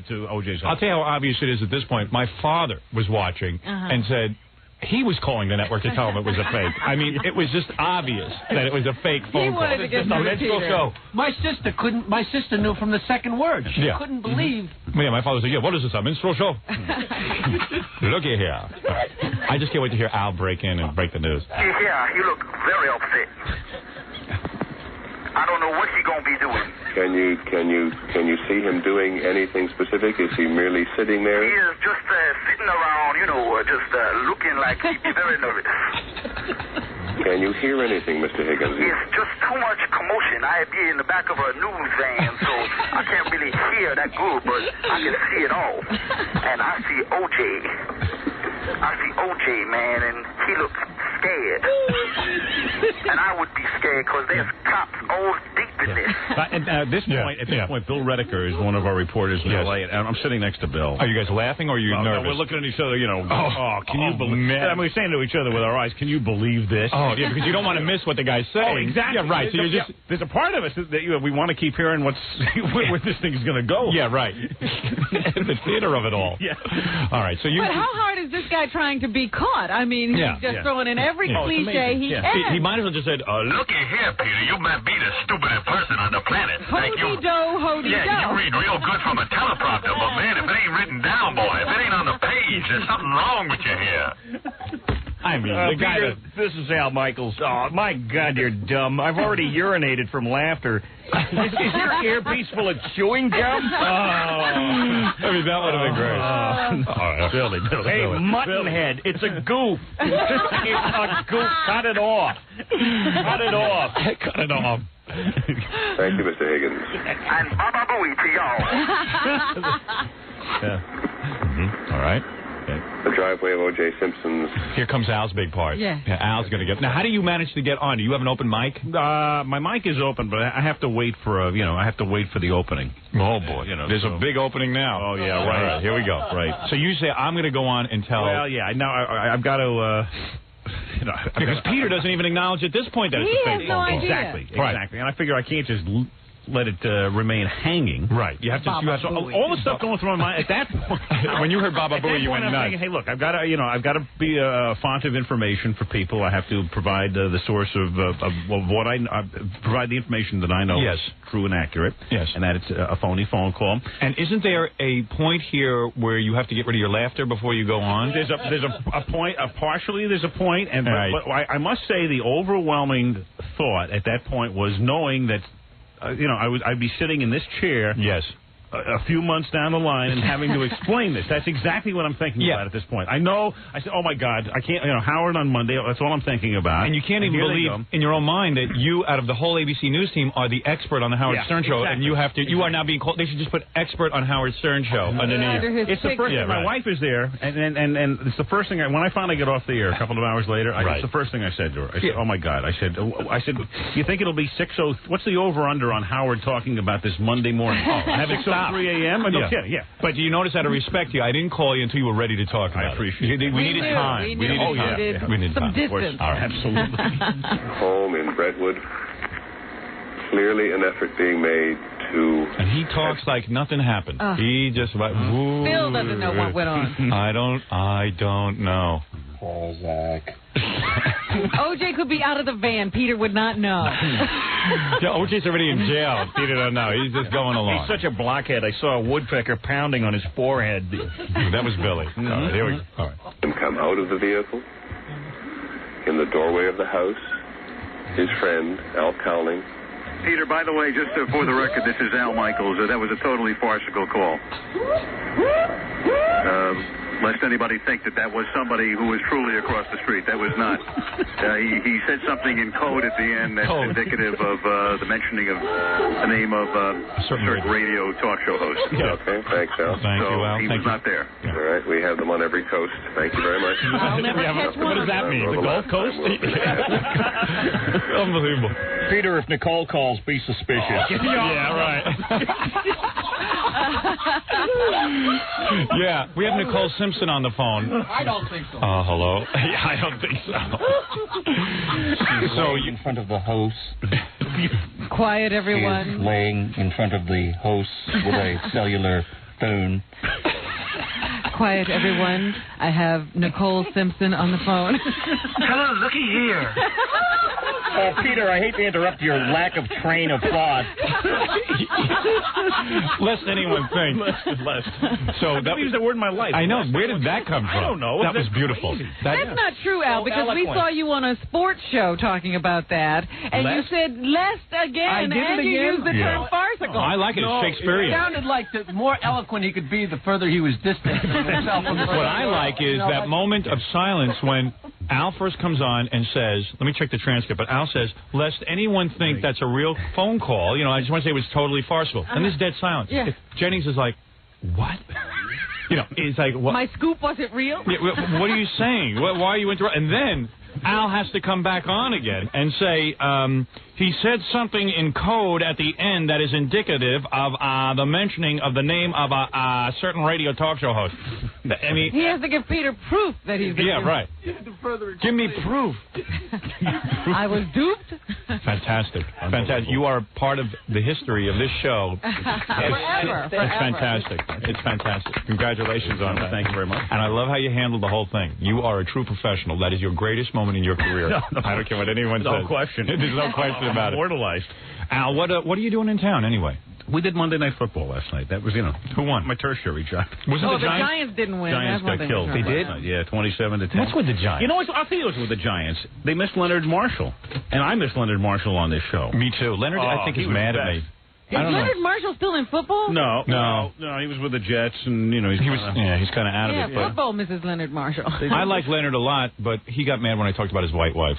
S2: to O.J.'s house.
S1: I'll tell you how obvious it is at this point. My father was watching and said, he was calling the network to tell him it was a fake. I mean, it was just obvious that it was a fake phone call.
S3: He wanted to get
S1: a minstrel show.
S8: My sister knew from the second word. She couldn't believe.
S1: Yeah, my father said, what is this, a minstrel show? Looky here. I just can't wait to hear Al break in and break the news.
S6: Yeah, you look very upset. I don't know what he's going to be doing.
S7: Can you see him doing anything specific? Is he merely sitting there?
S6: He is just sitting around, just looking like he'd be very nervous.
S7: Can you hear anything, Mr. Higgins?
S6: It's just too much commotion. I'd be in the back of a news van, so I can't really hear that good, but I can see it all. And I see O.J. Man, and he looks scared. And I would be scared because there's cops all deep in this.
S2: At this point, Bill Redeker is one of our reporters in L.A., and I'm sitting next to Bill.
S1: Are you guys laughing or are you nervous?
S2: No, we're looking at each other, can you believe... Man. I mean, we're saying to each other with our eyes, can you believe this?
S1: Oh, yeah, because you don't want to miss what the guy's saying.
S2: Oh, exactly.
S1: Yeah, right. So you're just...
S2: There's a part of us that we want to keep hearing where this thing's going to go.
S1: Yeah, right. The theater of it all.
S2: Yeah.
S1: All right, so you...
S3: But how hard is this guy trying to be caught? I mean, he's just throwing in every cliche he can.
S1: He might as well just said,
S6: Looky here, Peter, you might be the stupidest person on the planet.
S3: Hody-do.
S6: Yeah, you read real good from a teleprompter, but man, if it ain't written down, boy, if it ain't on the page, there's something wrong with you here.
S1: I mean, the guy
S4: Peter, this is Al Michaels. Oh, my God, you're dumb. I've already urinated from laughter. Is your earpiece full of chewing gum?
S1: I mean, that would have been great.
S2: Billy.
S4: Hey, Muttonhead, it's a goof. It's a goof. Cut it off. Cut it off.
S1: Cut it off.
S7: Thank you, Mr. Higgins.
S6: And Baba Booey to y'all.
S1: All right.
S7: The driveway of O.J. Simpson's.
S1: Here comes Al's big part.
S3: Yeah.
S1: Al's going to get... Now, how do you manage to get on? Do you have an open mic?
S2: My mic is open, but I have to wait for I have to wait for the opening.
S1: Oh, boy. There's a big opening now.
S2: Oh, yeah, right.
S1: All right, here we go.
S2: Right.
S1: So you say, I'm going to go on and tell...
S2: Well, yeah, now I've got to...
S1: because Peter doesn't even acknowledge at this point that it's a fake
S3: phone call.
S2: Exactly.
S1: Right.
S2: And I figure I can't just let it remain hanging.
S1: Right. You have to.
S2: All the stuff going through my mind at that point.
S1: When you heard Baba Booey, you went nuts.
S2: Thinking, hey, look, I've got to be a font of information for people. I have to provide the source of what I provide the information that I know is true and accurate.
S1: Yes.
S2: And that it's a phony phone call.
S1: And isn't there a point here where you have to get rid of your laughter before you go on?
S2: There's a point. Partially, there's a point, and but I must say the overwhelming thought at that point was knowing that. I'd be sitting in this chair.
S1: Yes.
S2: A few months down the line and having to explain this. That's exactly what I'm thinking about at this point. I know. I said, oh, my God, I can't, Howard on Monday, that's all I'm thinking about.
S1: And you can't even believe in your own mind that you, out of the whole ABC News team, are the expert on the Howard Stern show.
S2: Exactly.
S1: And you are now being called, they should just put expert on Howard Stern show underneath.
S2: It's the first thing. My wife is there, and it's the first thing, when I finally get off the air a couple of hours later, it's the first thing I said to her. I said, oh, my God. I said, you think it'll be 6:00? What's the over-under on Howard talking about this Monday morning? Have it till 3 a.m.? No kidding, But
S1: you notice out of respect to you, I didn't call you until you were ready to talk about it.
S2: I appreciate it.
S1: We needed time.
S3: We needed some distance.
S1: All right.
S2: Absolutely.
S7: Home in Brentwood. Clearly an effort being made to...
S1: And he talks like nothing happened. He just...
S3: Phil doesn't know what went on.
S1: I don't know.
S5: Poor Zach.
S3: OJ could be out of the van. Peter would not know.
S1: OJ's already in jail. Peter don't know. He's just going along.
S4: He's such a blockhead. I saw a woodpecker pounding on his forehead.
S1: That was Billy. All right, here we go. All right.
S7: Him come out of the vehicle. In the doorway of the house, his friend, Al Cowling.
S6: Peter, by the way, just for the record, this is Al Michaels. That was a totally farcical call. Lest anybody think that was somebody who was truly across the street. That was not. He said something in code at the end that's indicative of the mentioning of the name of a certain radio talk show host.
S7: Yeah. Okay, thanks, Al.
S1: Thank you, Al.
S6: He was not there.
S7: Yeah. All right, we have them on every coast. Thank you very much.
S3: I'll never catch one.
S1: What does that mean? The Gulf Coast? Unbelievable.
S4: Peter, if Nicole calls, be suspicious.
S1: Yeah, right. Yeah, we have Nicole Simpson on the phone.
S8: I don't think so.
S1: Hello? Yeah, I don't think so.
S5: She's laying in front of the host.
S3: Quiet,
S5: She
S3: everyone.
S5: is laying in front of the host with a cellular phone.
S3: Quiet, everyone. I have Nicole Simpson on the phone.
S6: Hello, looky here.
S4: Oh, Peter, I hate to interrupt your lack of train of thought.
S1: Lest anyone think. Lest. So that
S2: was the word in my life.
S1: I know. Where did that come from?
S2: I don't know.
S1: That was beautiful.
S3: That's not true, Al, because we saw you on a sports show talking about that, and you said lest again, and you used the term farcical.
S1: I like it. It's Shakespearean.
S8: It sounded like the more eloquent he could be, the further he was distant from himself.
S1: What I like is that moment of silence when Al first comes on and says, let me check the transcript, but Al says, lest anyone think that's a real phone call, I just want to say it was totally farcical. And there's dead silence.
S3: Yeah.
S1: Jennings is like, what? It's like, what?
S3: My scoop wasn't real?
S1: Yeah, what are you saying? Why are you interrupting? And then Al has to come back on again and say, He said something in code at the end that is indicative of the mentioning of the name of a certain radio talk show host. I mean,
S3: he has to give Peter proof that he's...
S1: Yeah, right. Give me proof.
S3: I was duped.
S1: Fantastic. Fantastic. You are part of the history of this show.
S3: Forever.
S1: It's fantastic. It's fantastic. Congratulations on that.
S2: Thank you very much.
S1: And I love how you handled the whole thing. You are a true professional. That is your greatest moment in your career.
S2: No.
S1: I don't care what anyone says.
S2: No question.
S1: There's no question about it.
S2: Immortalized.
S1: Al, what are you doing in town anyway?
S2: We did Monday Night Football last night. That was,
S1: who won?
S2: My tertiary job.
S1: Was it
S3: the Giants didn't win.
S2: Giants got killed.
S1: They did?
S2: Yeah, 27-10.
S1: What's with the Giants?
S2: You know what? I'll tell you what's with the Giants. They missed Leonard Marshall. And I missed Leonard Marshall on this show.
S1: Me too. Leonard, I think, is mad at me.
S3: Is Leonard Marshall still in football?
S2: No, he was with the Jets, and
S1: he's kind of out of it.
S3: Yeah, football misses Leonard Marshall.
S1: I like Leonard a lot, but he got mad when I talked about his white wife.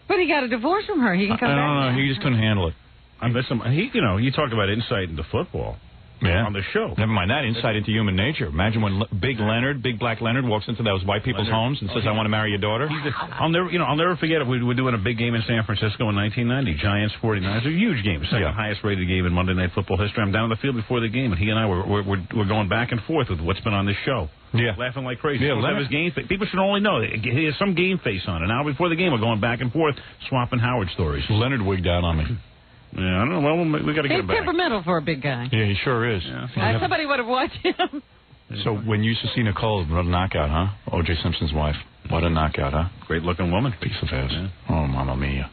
S3: But he got a divorce from her. He can come back.
S1: I don't know. He just couldn't handle it.
S2: I miss him. You talk about insight into football.
S1: Yeah.
S2: On the show.
S1: Never mind that. Insight into human nature. Imagine when big black Leonard walks into those white people's homes and says, I want to marry your daughter.
S2: I'll never forget it. We were doing a big game in San Francisco in 1990. Giants 49ers. A huge game. Second highest rated game in Monday Night Football history. I'm down on the field before the game, and he and I we're going back and forth with what's been on this show.
S1: Yeah.
S2: Laughing like crazy.
S1: Yeah,
S2: Leonard, his game face. People should only know he has some game face on. And now before the game, we're going back and forth, swapping Howard stories.
S1: Leonard wigged out on me.
S2: Yeah, I don't know. Well, we got to get him back.
S3: He's temperamental for a big guy.
S1: Yeah, he sure is.
S3: Yeah. Somebody would have watched him.
S1: So when you used to see Nicole, what a knockout, huh? O.J. Simpson's wife. What a knockout, huh?
S2: Great-looking woman.
S1: Piece of ass. Yeah. Oh, Mamma Mia.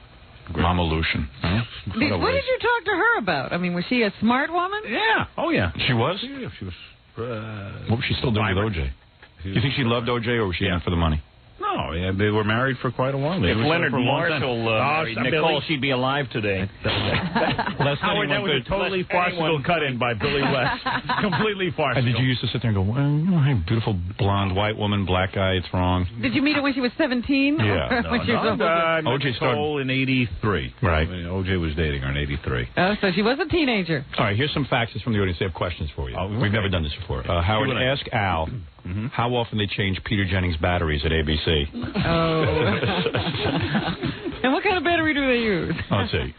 S1: Great. Mama Lucian. Huh?
S3: What did you talk to her about? I mean, was she a smart woman?
S2: Yeah. Oh, yeah.
S1: She was?
S2: Yeah, she was.
S1: What was she still doing with O.J.? You think she loved O.J. or was she in it for the money?
S2: No, they were married for quite a while.
S4: If Leonard Marshall married Nicole, she'd be alive today.
S2: Howard, that was a totally farcical cut-in by Billy West. Completely farcical.
S1: And did you used to sit there and go, well, hey, beautiful blonde white woman, black guy, it's wrong.
S3: Did you meet her when she was 17?
S1: Yeah.
S2: O.J. started in 83.
S1: Right.
S2: I mean, O.J. was dating her in 83.
S3: Oh, so she was a teenager.
S1: All right, here's some faxes from the audience. They have questions for you. We've never done this before. Howard, ask Al how often they change Peter Jennings' batteries at ABC.
S3: Oh. And what kind of battery do they use?
S1: Let's see.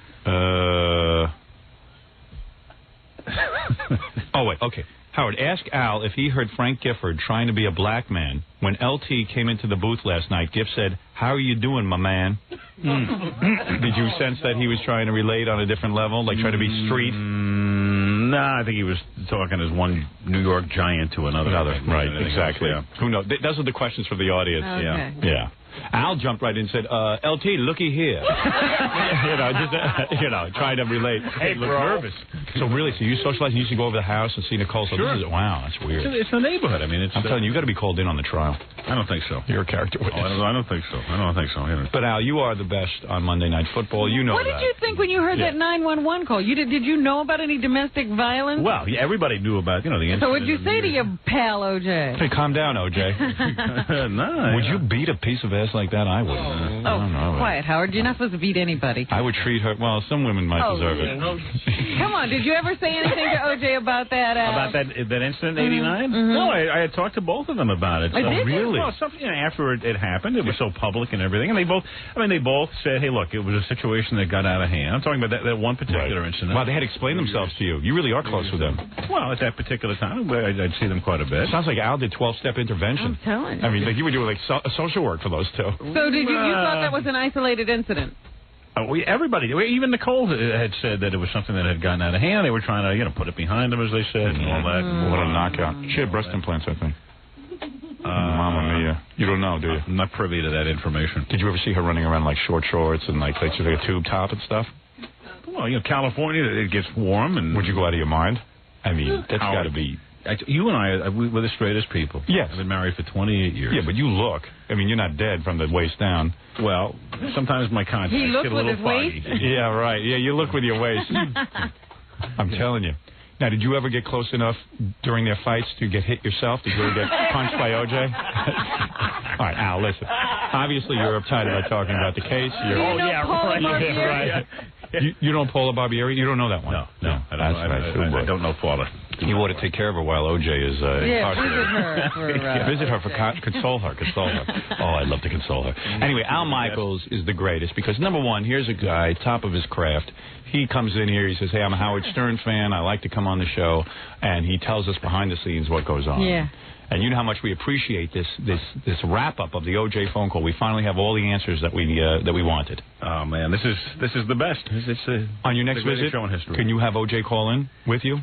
S1: Oh, wait, okay. Howard, ask Al if he heard Frank Gifford trying to be a black man. When LT came into the booth last night, Giff said, how are you doing, my man? Did you sense that he was trying to relate on a different level, like trying to be street?
S2: No, I think he was talking as one New York giant to another.
S1: Right, exactly.
S2: Yeah.
S1: Who knows? Those are the questions for the audience.
S3: Okay.
S1: Yeah. Al jumped right in and said, LT, looky here. Trying to relate.
S4: Hey, bro.
S2: Nervous.
S1: So really, you socialize, you used to go over to the house and see Nicole. So
S2: Sure.
S1: Wow, that's weird.
S2: It's the neighborhood. I mean,
S1: I'm telling you, you got to be called in on the trial.
S2: I don't think so.
S1: You're a character witness.
S2: I don't think so.
S1: But Al, you are the best on Monday Night Football. You know
S3: What did you think when you heard that 911 call? Did you know about any domestic violence?
S2: Well, everybody knew about the incident.
S3: So what did you say to your pal, O.J.?
S1: Hey, calm down, O.J.
S2: No.
S1: Would you beat a piece of ass like that? I wouldn't.
S3: Quiet, Howard. You're not supposed to beat anybody.
S1: I would treat her... Well, some women might deserve it.
S3: Come on. Did you ever say anything to O.J. about that?
S2: About that incident in 89? No, I had talked to both of them about it.
S3: Did you?
S1: Really?
S2: Well, something after it happened, it was so public and everything, and they both said, hey, look, it was a situation that got out of hand. I'm talking about that one particular incident.
S1: Wow, they had explained themselves to you. You really are close with them.
S2: Well, at that particular time, I'd see them quite a bit.
S1: Sounds like Al did 12-step intervention.
S3: I'm telling you.
S1: I mean, like you were doing social work for those two.
S3: So did you thought that was an isolated incident?
S2: Everybody, even Nicole had said that it was something that had gotten out of hand. They were trying to, put it behind them, as they said, and all that.
S1: What a knockout. She had breast implants, I think. Mamma Mia. You don't know, do you?
S2: I'm not privy to that information.
S1: Did you ever see her running around like short shorts and like a tube top and stuff?
S2: Well, California, it gets warm. And
S1: would you go out of your mind? I mean, that's got to be...
S2: You and I, we're the straightest people.
S1: Yes.
S2: I've been married for 28 years.
S1: Yeah, but you look. I mean, you're not dead from the waist down.
S2: Well, sometimes my contacts
S3: get a little foggy. He looks with his waist?
S1: Yeah, right. Yeah, you look with your waist. I'm telling you. Now, did you ever get close enough during their fights to get hit yourself? Did you ever get punched by O.J.? All right, Al, listen. Obviously, you're uptight about talking about the case.
S3: Right.
S1: You don't Paula Barbieri? You don't know that one?
S2: No. I don't know Paula. too.
S1: You ought to take care of her while O.J. is incarcerated. Visit her for console her. Oh, I'd love to console her. Anyway, Al Michaels is the greatest because, number one, here's a guy, top of his craft. He comes in here, he says, hey, I'm a Howard Stern fan. I like to come on the show. And he tells us behind the scenes what goes on.
S3: Yeah.
S1: And you know how much we appreciate this wrap-up of the O.J. phone call. We finally have all the answers that we wanted.
S2: Oh, man, this is the best.
S1: On your next visit, can you have O.J. call in with you?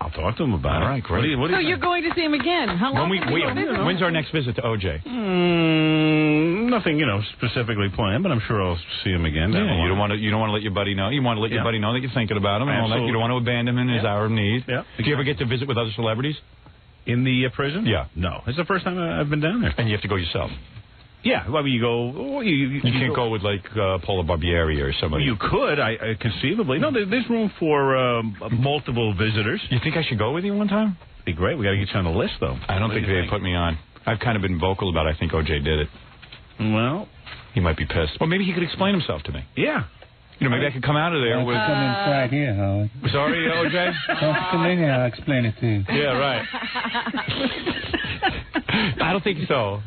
S2: I'll talk to him about it.
S1: All right, great.
S3: So you're going to see him again? How long?
S1: When's our next visit to O.J.?
S2: Nothing, specifically planned, but I'm sure I'll see him again.
S1: Yeah, you don't want to let your buddy know. You want to let your buddy know that you're thinking about him and all that. You don't want to abandon him in his hour of need. Yeah. Did you ever get to visit with other celebrities?
S2: In the prison?
S1: Yeah.
S2: No. It's the first time I've been down there.
S1: And you have to go yourself?
S2: Yeah. Well, you go... You
S1: can't go with, like, Paula Barbieri or somebody?
S2: You could, conceivably. No, there's room for multiple visitors.
S1: You think I should go with you one time?
S2: Be great. We got to get you on the list, though.
S1: I don't think they put me on. I've kind of been vocal about I think O.J. did it.
S2: Well...
S1: He might be pissed. Well, maybe he could explain himself to me.
S2: Yeah.
S1: Maybe I could come out of there with...
S5: Come inside here, Howard.
S1: Sorry, O.J.?
S5: Come in here, I'll explain it to you.
S1: Yeah, right. I don't think so.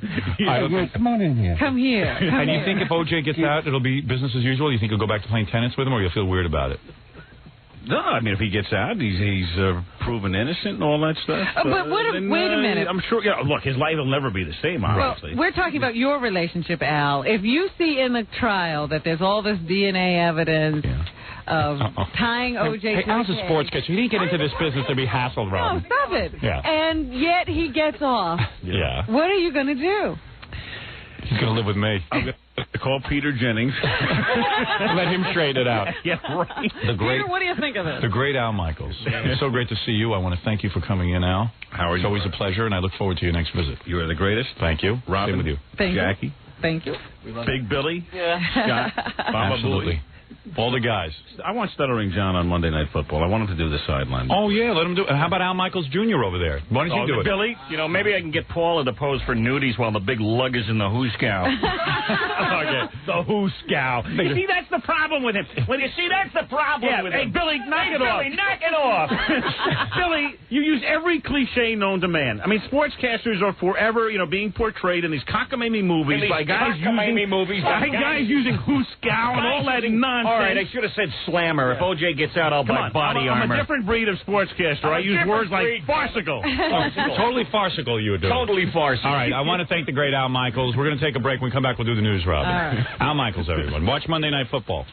S5: Come on in here.
S3: Come here.
S1: And you think if O.J. gets out, it'll be business as usual? You think he'll go back to playing tennis with him, or you'll feel weird about it?
S2: No, I mean, if he gets out, he's proven innocent and all that stuff.
S3: But wait a minute.
S2: I'm sure, look, his life will never be the same, obviously.
S3: Well, we're talking about your relationship, Al. If you see in the trial that there's all this DNA evidence of tying O.J. to
S1: Al's a sportscaster. He didn't get into this business to be hassled, Robin.
S3: No, stop it.
S1: Yeah.
S3: And yet he gets off.
S1: Yeah.
S3: What are you going to do?
S1: He's going to live with me.
S2: I'm going to call Peter Jennings.
S1: Let him straighten it out.
S2: Yeah, right.
S3: Peter, what do you think of this?
S1: The great Al Michaels. It's so great to see you. I want to thank you for coming in, Al.
S2: How are you?
S1: It's always a pleasure, and I look forward to your next visit.
S2: You are the greatest.
S1: Thank you.
S2: Robin,
S1: same with you.
S3: Thank
S2: Jackie.
S3: You. Thank you.
S2: Big Billy.
S3: Yeah.
S2: Scott. Baba
S1: Absolutely.
S2: Booey.
S1: All the guys.
S2: I want Stuttering John on Monday Night Football. I want him to do the sideline.
S1: Oh, yeah, let him do it. How about Al Michaels Jr. over there? Why don't you do it?
S4: Billy, maybe I can get Paula to pose for nudies while the big lug is in the hoosegow.
S2: Okay. The hoosegow. You see, that's the problem with him. That's the problem with him. Hey, Billy, knock it off.
S4: Billy, knock it off.
S2: Billy, you use every cliche known to man. I mean, sportscasters are forever, being portrayed in these cockamamie movies by guys using hoosegow and all that nonsense.
S4: All right, I should have said slammer. If O.J. gets out, I'll buy body armor.
S2: I'm a different breed of sportscaster. I use words like farcical.
S1: Totally farcical, you would do.
S4: Totally farcical.
S1: All right, I want to thank the great Al Michaels. We're going to take a break. When we come back, we'll do the news, Robin. Al Michaels, everyone. Watch Monday Night Football.